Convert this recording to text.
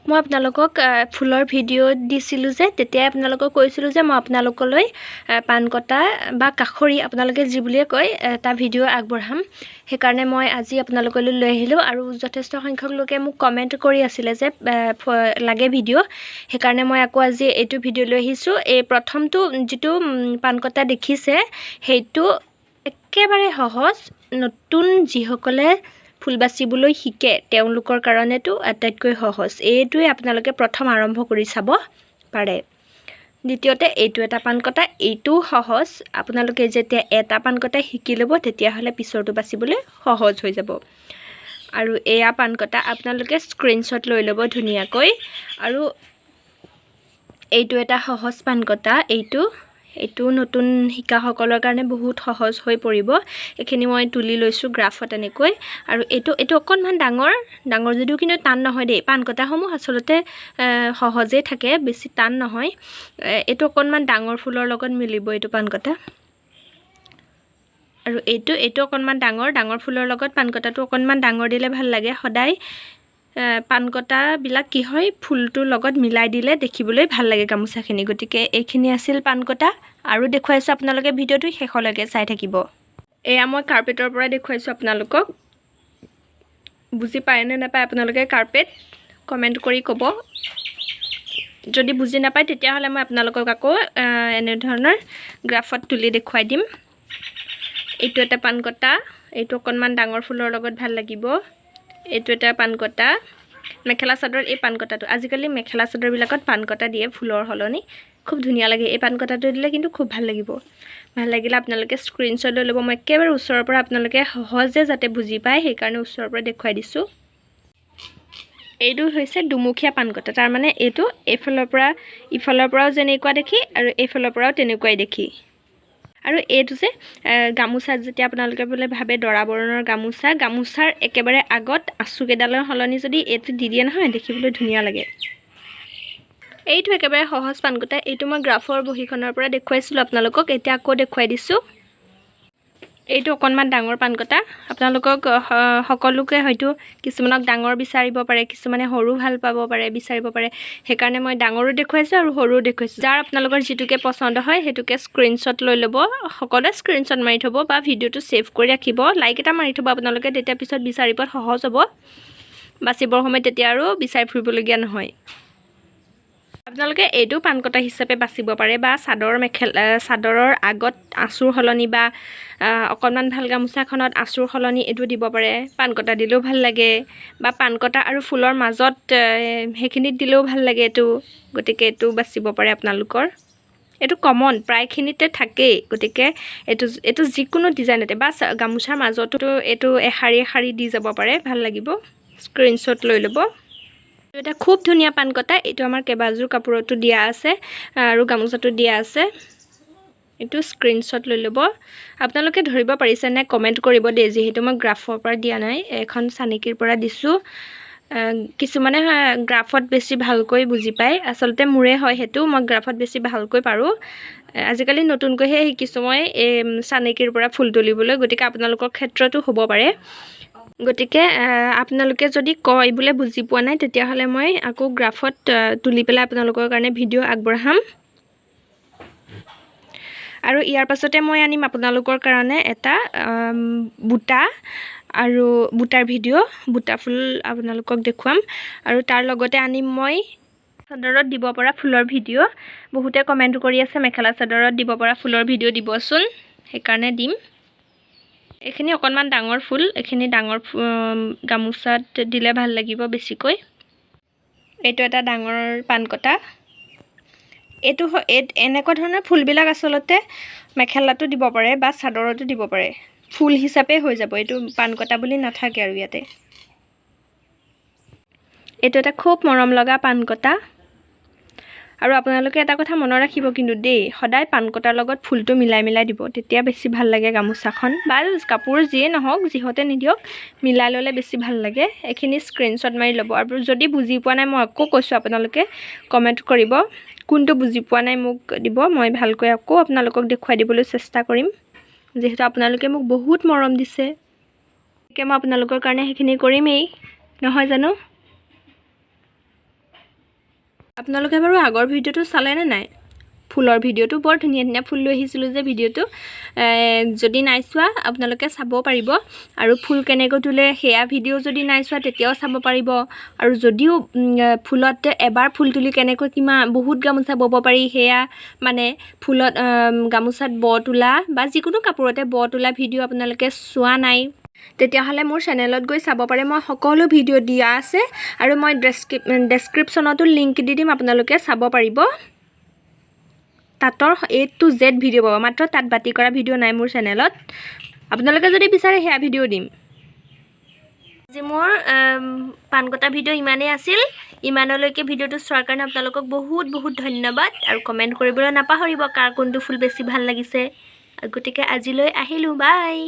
মই আপোনালোকক ফুলৰ ভিডিঅ' দিছিলোঁ যে তেতিয়া আপোনালোকক কৈছিলোঁ যে মই আপোনালোকলৈ পান কটা বা কাখৰি আপোনালোকে যি বুলিয়ে কয় এটা ভিডিঅ' আগবঢ়াম সেইকাৰণে মই আজি আপোনালোকলৈ লৈ আহিলোঁ আৰু যথেষ্ট সংখ্যক লোকে মোক কমেণ্ট কৰি আছিলে যে লাগে ভিডিঅ' সেইকাৰণে মই আকৌ আজি এইটো ভিডিঅ' লৈ আহিছোঁ এই প্ৰথমটো যিটো পান কটা দেখিছে সেইটো একেবাৰে সহজ নতুন যিসকলে ফুল বাচিবলৈ শিকে তেওঁলোকৰ কাৰণেটো আটাইতকৈ সহজ এইটোৱে আপোনালোকে প্ৰথম আৰম্ভ কৰি চাব পাৰে দ্বিতীয়তে এইটো এটা পান কটা এইটো সহজ আপোনালোকে যেতিয়া এটা পান কটা শিকি ল'ব তেতিয়াহ'লে পিছৰটো বাচিবলৈ সহজ হৈ যাব আৰু এয়া পান কটা আপোনালোকে স্ক্ৰীনশ্বট লৈ ল'ব ধুনীয়াকৈ আৰু এইটো এটা সহজ পান কটা এইটো নতুন শিকাসকলৰ কাৰণে বহুত সহজ হৈ পৰিব এখিনি মই তুলি লৈছোঁ গ্ৰাফত এনেকৈ আৰু এইটো অকণমান ডাঙৰ যদিও কিন্তু টান নহয় দেই পান কটাসমূহ আচলতে সহজে থাকে বেছি টান নহয় এইটো অকণমান ডাঙৰ ফুলৰ লগত মিলিব এইটো পান কটা আৰু এইটো অকণমান ডাঙৰ ফুলৰ লগত পান কটাটো অকণমান ডাঙৰ দিলে ভাল লাগে সদায় পান কটাবিলাক কি হয় ফুলটোৰ লগত মিলাই দিলে দেখিবলৈ ভাল লাগে গামোচাখিনি গতিকে এইখিনি আছিল পান কটা আৰু দেখুৱাইছোঁ আপোনালোকে ভিডিঅ'টো শেষলৈকে চাই থাকিব এয়া মই কাৰ্পেটৰ পৰা দেখুৱাইছোঁ আপোনালোকক বুজি পায় নে নাপায় আপোনালোকে কাৰ্পেট কমেণ্ট কৰি ক'ব যদি বুজি নাপায় তেতিয়াহ'লে মই আপোনালোকক আকৌ এনেধৰণৰ গ্ৰাফত তুলি দেখুৱাই দিম এইটো এটা পান কটা এইটো অকণমান ডাঙৰ ফুলৰ লগত ভাল লাগিব এইটো এটা পান কটা মেখেলা চাদৰ এই পান কটাটো আজিকালি মেখেলা চাদৰবিলাকত পান কটা দিয়ে ফুলৰ সলনি খুব ধুনীয়া লাগে এই পান কটাটো দিলে কিন্তু খুব ভাল লাগিব ভাল লাগিলে আপোনালোকে স্ক্ৰীনশ্বট লৈ ল'ব মই একেবাৰে ওচৰৰ পৰা আপোনালোকে সহজে যাতে বুজি পায় সেইকাৰণে ওচৰৰ পৰা দেখুৱাই দিছোঁ এইটো হৈছে দুমুখীয়া পান কটা তাৰমানে এইটো এইফালৰ পৰা ইফালৰ পৰাও যেনেকুৱা দেখি আৰু এইফালৰ পৰাও তেনেকুৱাই দেখি আৰু এইটো যে গামোচা যেতিয়া আপোনালোকে বোলে ভাবে দৰা বৰণৰ গামোচাৰ একেবাৰে আগত আঁচুকেইডালৰ সলনি যদি এইটো দি দিয়ে নহয় দেখিবলৈ ধুনীয়া লাগে এইটো একেবাৰে সহজ পান কটা এইটো মই গ্ৰাফৰ বহীখনৰ পৰা দেখুৱাইছিলোঁ আপোনালোকক এতিয়া আকৌ দেখুৱাই দিছোঁ এইটো অকণমান ডাঙৰ পান কটা আপোনালোকক সকলোকে হয়তো কিছুমানক ডাঙৰ বিচাৰিব পাৰে কিছুমানে সৰু ভাল পাব পাৰে বিচাৰিব পাৰে সেইকাৰণে মই ডাঙৰো দেখুৱাইছোঁ আৰু সৰুও দেখুৱাইছোঁ যাৰ আপোনালোকৰ যিটোকে পচন্দ হয় সেইটোকে স্ক্ৰীনশ্বট লৈ ল'ব সকলোৱে স্ক্ৰীনশ্বট মাৰি থ'ব বা ভিডিঅ'টো ছেভ কৰি ৰাখিব লাইক এটা মাৰি থ'ব আপোনালোকে তেতিয়া পিছত বিচাৰি পোৱাত সহজ হ'ব বাচিবৰ সময়ত তেতিয়া আৰু বিচাৰি ফুৰিবলগীয়া নহয় আপোনালোকে এইটো পান কটা হিচাপে বাচিব পাৰে বা চাদৰৰ আগত আঁচুৰ সলনি বা অকণমান ভাল গামোচাখনত আঁচুৰ সলনি এইটো দিব পাৰে পান কটা দিলেও ভাল লাগে বা পান কটা আৰু ফুলৰ মাজত সেইখিনিত দিলেও ভাল লাগে এইটো গতিকে এইটো বাচিব পাৰে আপোনালোকৰ এইটো কমন প্ৰায়খিনিতে থাকেই গতিকে এইটো যিকোনো ডিজাইনতে বা গামোচাৰ মাজতো এইটো এশাৰী দি যাব পাৰে ভাল লাগিব স্ক্ৰীনশ্বট লৈ ল'ব এটা খুব ধুনীয়া পান কটা এইটো আমাৰ কেইবাযোৰ কাপোৰতো দিয়া আছে আৰু গামোচাটো দিয়া আছে এইটো স্ক্ৰীনশ্বট লৈ ল'ব আপোনালোকে ধৰিব পাৰিছে নে কমেণ্ট কৰিব দেই যিহেতু মই গ্ৰাফৰ পৰা দিয়া নাই এখন চানেকিৰ পৰা দিছোঁ কিছুমানে গ্ৰাফত বেছি ভালকৈ বুজি পায় আচলতে মোৰে হয় সেইটো মই গ্ৰাফত বেছি ভালকৈ পাৰোঁ আজিকালি নতুনকৈহে শিকিছোঁ মই এই চানেকিৰ পৰা ফুল তুলিবলৈ গতিকে আপোনালোকৰ ক্ষেত্ৰতো হ'ব পাৰে গতিকে আপোনালোকে যদি কয় বোলে বুজি পোৱা নাই তেতিয়াহ'লে মই আকৌ গ্ৰাফত তুলি পেলাই আপোনালোকৰ কাৰণে ভিডিঅ' আগবঢ়াম আৰু ইয়াৰ পাছতে মই আনিম আপোনালোকৰ কাৰণে এটা বুটা আৰু বুটাৰ ভিডিঅ' বুটা ফুল আপোনালোকক দেখুৱাম আৰু তাৰ লগতে আনিম মই চাদৰত দিব পৰা ফুলৰ ভিডিঅ' বহুতে কমেণ্ট কৰি আছে মেখেলা চাদৰত দিব পৰা ফুলৰ ভিডিঅ' দিবচোন সেইকাৰণে দিম এইখিনি অকণমান ডাঙৰ ফুল এইখিনি ডাঙৰ গামোচাত দিলে ভাল লাগিব বেছিকৈ এইটো এটা ডাঙৰ পান কটা এইটো এনেকুৱা ধৰণৰ ফুলবিলাক আচলতে মেখেলাতো দিব পাৰে বা চাদৰতো দিব পাৰে ফুল হিচাপে হৈ যাব এইটো পান কটা বুলি নাথাকে আৰু ইয়াতে এইটো এটা খুব মৰম লগা পান কটা আৰু আপোনালোকে এটা কথা মনত ৰাখিব কিন্তু দেই সদায় পান কটাৰ লগত ফুলটো মিলাই দিব তেতিয়া বেছি ভাল লাগে গামোচাখন বা কাপোৰ যিয়ে নহওক যিহতে নিদিয়ক মিলাই ল'লে বেছি ভাল লাগে এইখিনি স্ক্ৰীনশ্বট মাৰি ল'ব আৰু যদি বুজি পোৱা নাই মই আকৌ কৈছোঁ আপোনালোকে কমেণ্ট কৰিব কোনটো বুজি পোৱা নাই মোক দিব মই ভালকৈ আকৌ আপোনালোকক দেখুৱাই দিবলৈ চেষ্টা কৰিম যিহেতু আপোনালোকে মোক বহুত মৰম দিছে গতিকে মই আপোনালোকৰ কাৰণে সেইখিনি কৰিমেই নহয় জানো আপোনালোকে বাৰু আগৰ ভিডিঅ'টো চালেনে নাই? ফুলৰ ভিডিঅ'টো বৰ ধুনীয়া ধুনীয়া ফুল লৈ আহিছিলোঁ যে ভিডিঅ'টো যদি নাই চোৱা আপোনালোকে চাব পাৰিব আৰু ফুল কেনেকৈ তোলে সেয়া ভিডিঅ' যদি নাই চোৱা তেতিয়াও চাব পাৰিব আৰু যদিও ফুলত এবাৰ ফুল তুলি কেনেকৈ বহুত গামোচা বব পাৰি সেয়া মানে ফুলত গামোচাত তোলা বা যিকোনো কাপোৰতে তোলা ভিডিঅ' আপোনালোকে চোৱা নাই তেতিয়াহ'লে মোৰ চেনেলত গৈ চাব পাৰে মই সকলো ভিডিঅ' দিয়া আছে আৰু মই ডেছক্ৰিপশ্যনতো লিংক দি দিম আপোনালোকে চাব পাৰিব তাঁতৰ A to Z ভিডিঅ' পাব মাত্ৰ তাত বাতি কৰা ভিডিঅ' নাই মোৰ চেনেলত আপোনালোকে যদি বিচাৰে সেয়া ভিডিঅ' দিম আজি মোৰ পান কটা ভিডিঅ' ইমানেই আছিল ইমানলৈকে ভিডিঅ'টো চোৱাৰ কাৰণে আপোনালোকক বহুত বহুত ধন্যবাদ আৰু কমেণ্ট কৰিবলৈ নাপাহৰিব কাৰ কোনটো ফুল বেছি ভাল লাগিছে গতিকে আজিলৈ আহিলোঁ বাই